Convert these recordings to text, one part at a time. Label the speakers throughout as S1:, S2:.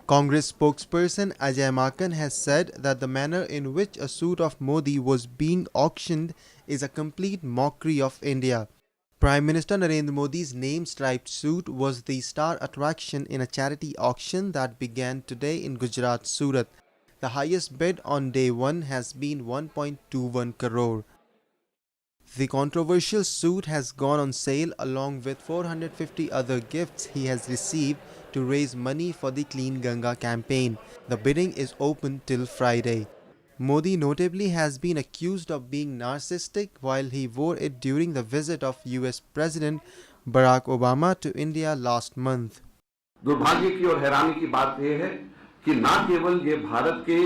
S1: Congress spokesperson Ajay Maken has said that the manner in which a suit of Modi was being auctioned is a complete mockery of India. Prime Minister Narendra Modi's name-striped suit was the star attraction in a charity auction that began today in Gujarat, Surat. The highest bid on day one has been 1.21 crore. The controversial suit has gone on sale along with 450 other gifts he has received to raise money for the Clean Ganga campaign. The bidding is open till Friday. Modi notably has been accused of being narcissistic while he wore it during the visit of US President Barack Obama to India last month.
S2: दुर्भाग्य की और हैरानी की बात यह है कि न केवल ये भारत के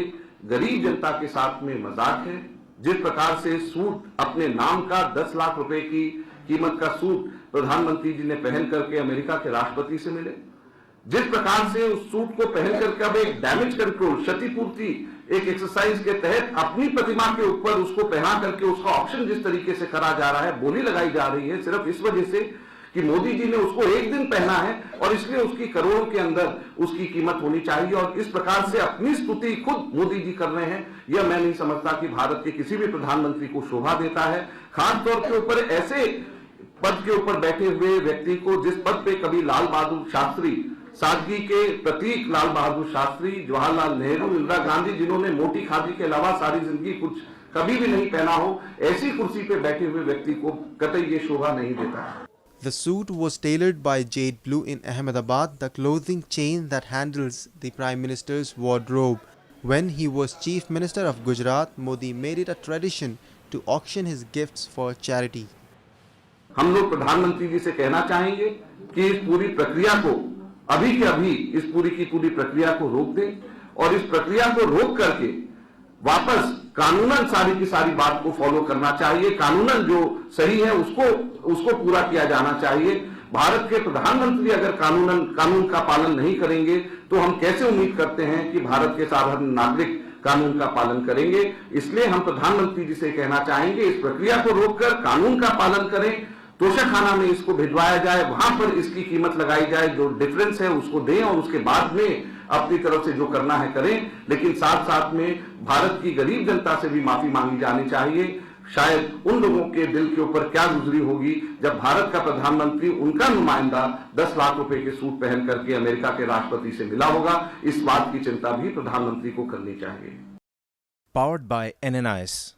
S2: गरीब जनता के साथ में मजाक है, जिस प्रकार से सूट अपने नाम का 10 लाख रुपए की कीमत का सूट प्रधानमंत्री जी ने पहन करके अमेरिका के राष्ट्रपति से मिले, जिस प्रकार से उस सूट को पहन करके अब एक डैमेज कंट्रोल क्षतिपूर्ति एक एक्सरसाइज के तहत अपनी प्रतिमा के ऊपर उसको पहना करके उसका ऑप्शन जिस तरीके से करा जा रहा है, बोली लगाई जा रही है सिर्फ इस वजह से कि मोदी जी ने उसको एक दिन पहना है और इसलिए उसकी करोड़ों के अंदर उसकी कीमत होनी चाहिए। और इस प्रकार से अपनी स्तुति खुद मोदी जी कर रहे हैं, यह मैं नहीं समझता कि भारत के किसी भी प्रधानमंत्री को शोभा देता है। खास तौर के ऊपर ऐसे पद के ऊपर बैठे हुए व्यक्ति को, जिस पद पे कभी लाल बहादुर शास्त्री, सादगी के प्रतीक लाल बहादुर शास्त्री, जवाहरलाल नेहरू, इंदिरा गांधी, जिन्होंने मोटी खादी के अलावा सारी जिंदगी कुछ कभी भी नहीं पहना हो, ऐसी कुर्सी पे बैठे हुए व्यक्ति को कतई ये शोभा नहीं देता।
S1: The suit was tailored by Jade Blue in Ahmedabad, the clothing chain that handles the Prime Minister's wardrobe. When he was Chief Minister of Gujarat, Modi made it a tradition to auction his gifts for charity.
S2: हम लोग प्रधानमंत्री जी से कहना चाहेंगे कि इस पूरी प्रक्रिया को अभी के अभी इस पूरी की पूरी प्रक्रिया को रोक दें और इस प्रक्रिया को रोक करके वापस कानूनन सारी की सारी बात को फॉलो करना चाहिए। कानूनन जो सही है उसको पूरा किया जाना चाहिए। भारत के प्रधानमंत्री अगर कानून का पालन नहीं करेंगे तो हम कैसे उम्मीद करते हैं कि भारत के साधारण नागरिक कानून का पालन करेंगे। इसलिए हम प्रधानमंत्री जी से कहना चाहेंगे इस प्रक्रिया को रोककर कानून का पालन करें, तोशाखाना में इसको भिजवाया जाए, वहां पर इसकी कीमत लगाई जाए, जो डिफरेंस है उसको दें और उसके बाद में अपनी तरफ से जो करना है करें। लेकिन साथ साथ में भारत की गरीब जनता से भी माफी मांगी जानी चाहिए। शायद उन लोगों के दिल के ऊपर क्या गुजरी होगी जब भारत का प्रधानमंत्री, उनका नुमाइंदा 10 लाख रुपए के सूट पहन करके अमेरिका के राष्ट्रपति से मिला होगा। इस बात की चिंता भी प्रधानमंत्री को करनी चाहिए।
S3: Powered by NNIS.